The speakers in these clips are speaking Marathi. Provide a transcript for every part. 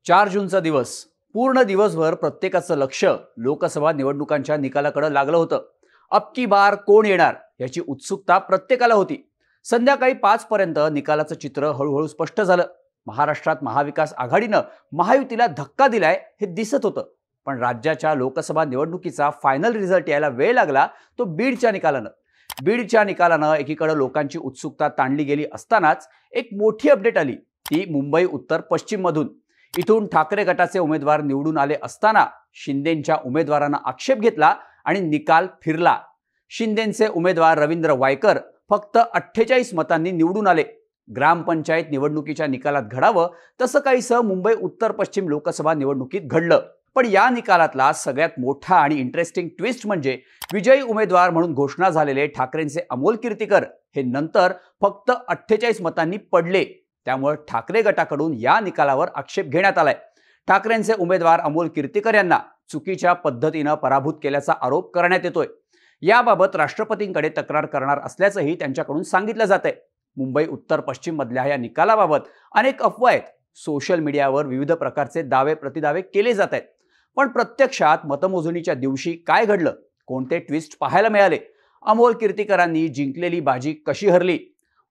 4 जूनचा दिवस पूर्ण दिवसभर प्रत्येकाचं लक्ष लोकसभा निवडणुकांच्या निकालाकडे लागलं होतं. अब की बार कोण येणार याची उत्सुकता प्रत्येकाला होती. संध्याकाळी 5 पर्यंत निकालाचं चित्र हळूहळू स्पष्ट झालं. महाराष्ट्रात महाविकास आघाडीनं महायुतीला धक्का दिलाय हे दिसत होतं. पण राज्याच्या लोकसभा निवडणुकीचा फायनल रिझल्ट यायला वेळ लागला तो बीडच्या निकालानं एकीकडे लोकांची उत्सुकता ताणली गेली असतानाच एक मोठी अपडेट आली, ती मुंबई उत्तर पश्चिम मधून. इथून ठाकरे गटाचे उमेदवार निवडून आले असताना शिंदेंच्या उमेदवारांना आक्षेप घेतला आणि निकाल फिरला. शिंदेंचे उमेदवार रवींद्र वायकर फक्त 48 मतांनी निवडून आले. ग्रामपंचायत निवडणुकीच्या निकालात घडावं तसं काहीसं मुंबई उत्तर पश्चिम लोकसभा निवडणुकीत घडलं. पण या निकालातला सगळ्यात मोठा आणि इंटरेस्टिंग ट्विस्ट म्हणजे विजयी उमेदवार म्हणून घोषणा झालेले ठाकरेंचे अमोल कीर्तीकर हे नंतर फक्त 48 मतांनी पडले. त्यामुळे ठाकरे गटाकडून या निकालावर आक्षेप घेण्यात आलाय. ठाकरेंचे उमेदवार अमोल कीर्तीकर यांना चुकीच्या पद्धतीनं पराभूत केल्याचा आरोप करण्यात येतोय. याबाबत राष्ट्रपतींकडे तक्रार करणार असल्याचंही त्यांच्याकडून सांगितलं जातंय. मुंबई उत्तर पश्चिम मधल्या या निकालाबाबत अनेक अफवा आहेत. सोशल मीडियावर विविध प्रकारचे दावे प्रतिदावे केले जात आहेत. पण प्रत्यक्षात मतमोजणीच्या दिवशी काय घडलं, कोणते ट्विस्ट पाहायला मिळाले, अमोल कीर्तीकरांनी जिंकलेली बाजी कशी हरली,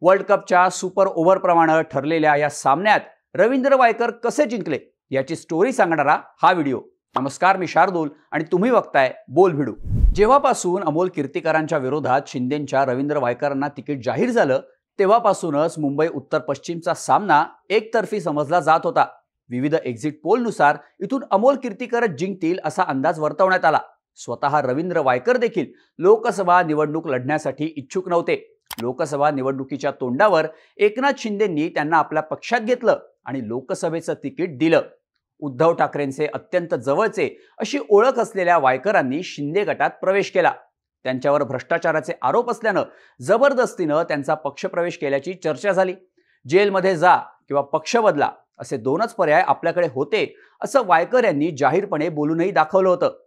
वर्ल्ड कपच्या सुपर ओव्हर प्रमाणे ठरलेल्या या सामन्यात रवींद्र वायकर कसे जिंकले याची स्टोरी सांगणारा हा व्हिडिओ. नमस्कार, मी शार्दूल आणि तुम्ही बघताय बोल भिडू. जेव्हापासून अमोल कीर्तीकरांच्या विरोधात शिंदेंच्या रवींद्र वायकरांना तिकीट जाहीर झालं तेव्हापासूनच मुंबई उत्तर पश्चिमचा सामना एकतर्फी समजला जात होता. विविध एक्झिट पोलनुसार इथून अमोल कीर्तीकरच जिंकतील असा अंदाज वर्तवण्यात आला. स्वतः रवींद्र वायकर देखील लोकसभा निवडणूक लढण्यासाठी इच्छुक नव्हते. लोकसभा निवडणुकीच्या तोंडावर एकनाथ शिंदेंनी त्यांना आपल्या पक्षात घेतलं आणि लोकसभेचं तिकीट दिलं. उद्धव ठाकरेंचे अत्यंत जवळचे अशी ओळख असलेल्या वायकरांनी शिंदे गटात प्रवेश केला. त्यांच्यावर भ्रष्टाचाराचे आरोप असल्यानं जबरदस्तीनं त्यांचा पक्षप्रवेश केल्याची चर्चा झाली. जेलमध्ये जा किंवा पक्ष बदला असे दोनच पर्याय आपल्याकडे होते असं वायकर यांनी जाहीरपणे बोलूनही दाखवलं होतं.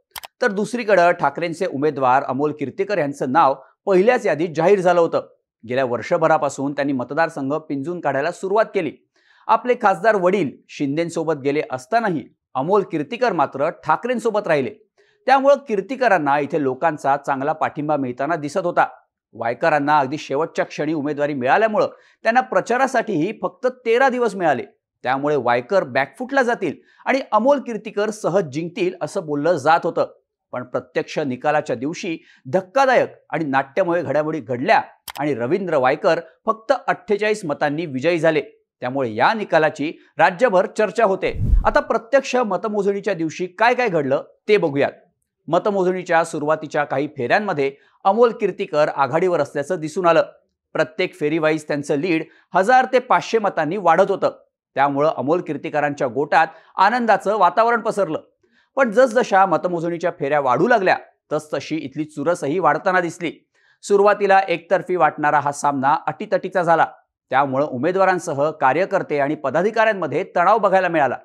तर दुसरीकडे ठाकरेंचे उमेदवार अमोल कीर्तीकर यांचं नाव पहिल्याच यादीत जाहीर झालं होतं. गेल्या वर्षभरापासून त्यांनी मतदारसंघ पिंजून काढायला सुरुवात केली. आपले खासदार वडील शिंदेंसोबत गेले असतानाही अमोल कीर्तीकर मात्र ठाकरेंसोबत राहिले. त्यामुळे कीर्तीकरांना इथे लोकांचा चांगला पाठिंबा मिळताना दिसत होता. वायकरांना अगदी शेवटच्या क्षणी उमेदवारी मिळाल्यामुळे त्यांना प्रचारासाठीही फक्त 13 दिवस मिळाले. त्यामुळे वायकर बॅकफुटला जातील आणि अमोल कीर्तीकर सहज जिंकतील असं बोललं जात होतं. पण प्रत्यक्ष निकालाच्या दिवशी धक्कादायक आणि नाट्यमय घडामोडी घडल्या आणि रवींद्र वायकर फक्त 48 मतांनी विजयी झाले. त्यामुळे या निकालाची राज्यभर चर्चा होते. आता प्रत्यक्ष मतमोजणीच्या दिवशी काय काय घडलं ते बघूयात. मतमोजणीच्या सुरुवातीच्या काही फेऱ्यांमध्ये अमोल कीर्तीकर आघाडीवर असल्याचं दिसून आलं. प्रत्येक फेरीवाईज त्यांचं लीड 1000 ते 500 मतांनी वाढत होतं. त्यामुळं अमोल कीर्तीकरांच्या गोटात आनंदाचं वातावरण पसरलं. पण जसजशा मतमोजणीच्या फेऱ्या वाढू लागल्या तसतशी इथली चुरसही वाढताना दिसली. सुरुवातीला एकतर्फी वाटणारा हा सामना अटीतटीचा झाला. त्यामुळे उमेदवारांसह कार्यकर्ते आणि पदाधिकाऱ्यांमध्ये तणाव बघायला मिळाला.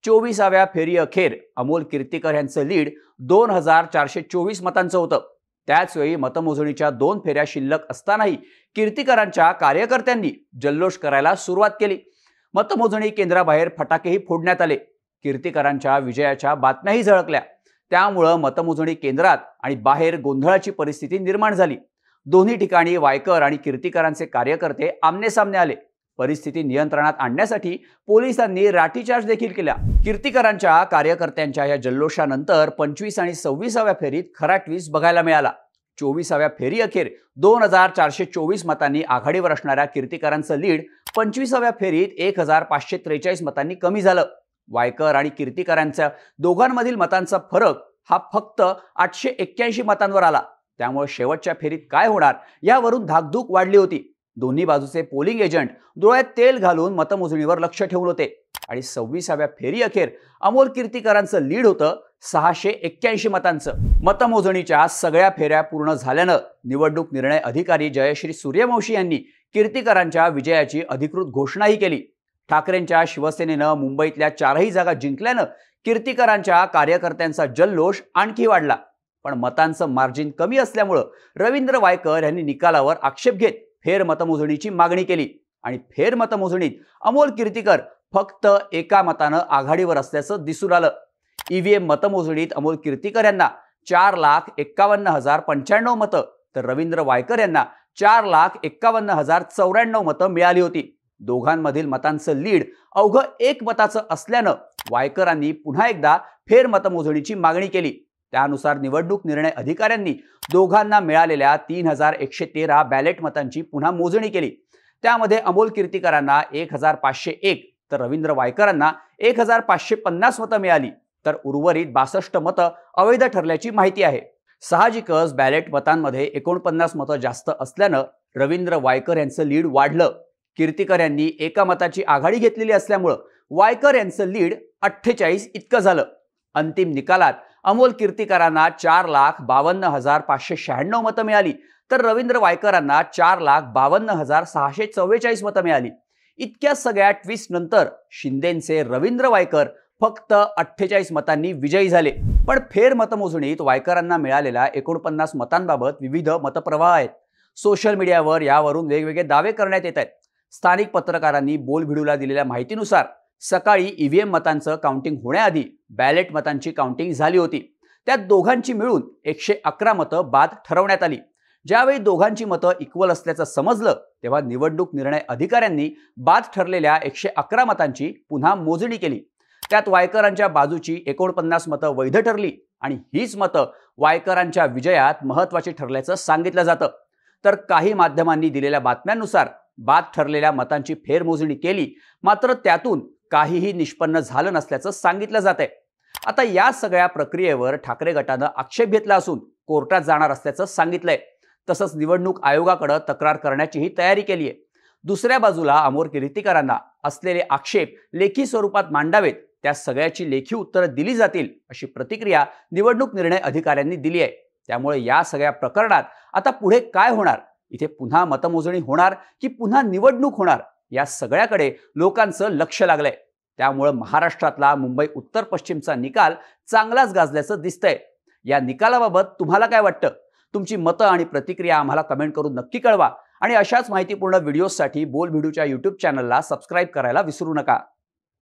24व्या फेरी अखेर अमोल कीर्तीकर यांचं लीड 2424 मतांचं होतं. त्याचवेळी मतमोजणीच्या 2 फेऱ्या शिल्लक असतानाही कीर्तीकरांच्या कार्यकर्त्यांनी जल्लोष करायला सुरुवात केली. मतमोजणी केंद्राबाहेर फटाकेही फोडण्यात आले. कीर्तीकरांच्या विजयाच्या बातम्याही झळकल्या. त्यामुळं मतमोजणी केंद्रात आणि बाहेर गोंधळाची परिस्थिती निर्माण झाली. दोन्ही ठिकाणी वायकर आणि कीर्तीकरांचे कार्यकर्ते आमनेसामने आले. परिस्थिती नियंत्रणात आणण्यासाठी पोलिसांनी लाठीचार्ज देखील केला. कीर्तीकरांच्या कार्यकर्त्यांच्या या जल्लोषानंतर 25 आणि 26व्या फेरीत खरा ट्विस्ट बघायला मिळाला. 24व्या फेरी अखेर 2424 मतांनी आघाडीवर असणाऱ्या कीर्तीकरांचं लीड 25व्या फेरीत 1543 मतांनी कमी झालं. वायकर आणि कीर्तीकरांच्या दोघांमधील मतांचा फरक हा फक्त 881 मतांवर आला. त्यामुळे शेवटच्या फेरीत काय होणार यावरून धाकधूक वाढली होती. दोन्ही बाजूचे पोलिंग एजंट डोळ्यात तेल घालून मतमोजणीवर लक्ष ठेवून होते आणि 26व्या फेरी अखेर अमोल कीर्तीकरांचं लीड होतं 681 मतांचं. मतमोजणीच्या सगळ्या फेऱ्या पूर्ण झाल्यानं निवडणूक निर्णय अधिकारी जयश्री सूर्यवंशी यांनी कीर्तीकरांच्या विजयाची अधिकृत घोषणाही केली. ठाकरेंच्या शिवसेनेनं मुंबईतल्या 4ही जागा जिंकल्यानं कीर्तीकरांच्या कार्यकर्त्यांचा जल्लोष आणखी वाढला. पण मतांचं मार्जिन कमी असल्यामुळं रवींद्र वायकर यांनी निकालावर आक्षेप घेत फेर मतमोजणीची मागणी केली आणि फेर मतमोजणीत अमोल कीर्तीकर फक्त एका मतानं आघाडीवर असल्याचं दिसून आलं. ईव्हीएम मतमोजणीत अमोल कीर्तीकर यांना 4,51,095 मतं तर रवींद्र वायकर यांना 4,51,094 मतं मिळाली होती. दोघांमधील मतांचं लीड अवघं 1 मताचं असल्यानं वायकरांनी पुन्हा एकदा फेर मतमोजणीची मागणी केली. त्यानुसार निवडणूक निर्णय अधिकाऱ्यांनी दोघांना मिळालेल्या 3,113 बॅलेट मतांची पुन्हा मोजणी केली. त्यामध्ये अमोल कीर्तीकरांना 1,501 तर रवींद्र वायकरांना 1,550 मतं मिळाली, तर उर्वरित 62 मतं अवैध ठरल्याची माहिती आहे. साहजिकच बॅलेट मतांमध्ये 49 मतं जास्त असल्यानं रवींद्र वायकर यांचं लीड वाढलं. कीर्तीकर यांनी एका मताची आघाडी घेतलेली असल्यामुळं वायकर यांचं लीड 48 इतकं झालं. अंतिम निकालात अमोल कीर्तीकरांना 4,52,596 मतं मिळाली, तर रवींद्र वायकरांना 4,52,644 मतं मिळाली. इतक्या सगळ्या ट्विस्ट नंतर शिंदेचे रवींद्र वायकर फक्त 48 मतांनी विजयी झाले. पण फेर मतमोजणीत वायकरांना मिळालेल्या 49 मतांबाबत विविध मतप्रवाह आहेत. सोशल मीडियावर यावरून वेगवेगळे दावे करण्यात येत आहेत. स्थानिक पत्रकारांनी बोलभिडूला दिलेल्या माहितीनुसार सकाळी ईव्हीएम मतांचं काउंटिंग होण्याआधी बॅलेट मतांची काउंटिंग झाली होती. त्यात दोघांची मिळून 111 मतं बाद ठरवण्यात आली. ज्यावेळी दोघांची मतं इक्वल असल्याचं समजलं तेव्हा निवडणूक निर्णय अधिकाऱ्यांनी बाद ठरलेल्या 111 मतांची पुन्हा मोजणी केली. त्यात वायकरांच्या बाजूची 49 मतं वैध ठरली आणि हीच मतं वायकरांच्या विजयात महत्त्वाची ठरल्याचं सांगितलं जातं. तर काही माध्यमांनी दिलेल्या बातम्यांनुसार बाद ठरलेल्या मतांची फेरमोजणी केली, मात्र त्यातून काहीही निष्पन्न झालं नसल्याचं सांगितलं जातंय. आता या सगळ्या प्रक्रियेवर ठाकरे गटानं आक्षेप घेतला असून कोर्टात जाणार असल्याचं सांगितलंय. तसंच निवडणूक आयोगाकडे तक्रार करण्याचीही तयारी केली आहे. दुसऱ्या बाजूला अमोल कीर्तीकरांना असलेले आक्षेप लेखी स्वरूपात मांडावेत, त्या सगळ्याची लेखी उत्तरं दिली जातील अशी प्रतिक्रिया निवडणूक निर्णय अधिकाऱ्यांनी दिली आहे. त्यामुळे या सगळ्या प्रकरणात आता पुढे काय होणार, इथे पुन्हा मतमोजणी होणार की पुन्हा निवडणूक होणार, या सगळ्याकडे लोकांचं लक्ष लागलंय. त्यामुळे महाराष्ट्रातला मुंबई उत्तर पश्चिमचा निकाल चांगलाच गाजल्याचं दिसतंय. या निकालाबाबत तुम्हाला काय वाटतं? तुमची मतं आणि प्रतिक्रिया आम्हाला कमेंट करून नक्की कळवा आणि अशाच माहितीपूर्ण व्हिडिओसाठी बोलभिडूच्या YouTube चॅनलला सबस्क्राईब करायला विसरू नका.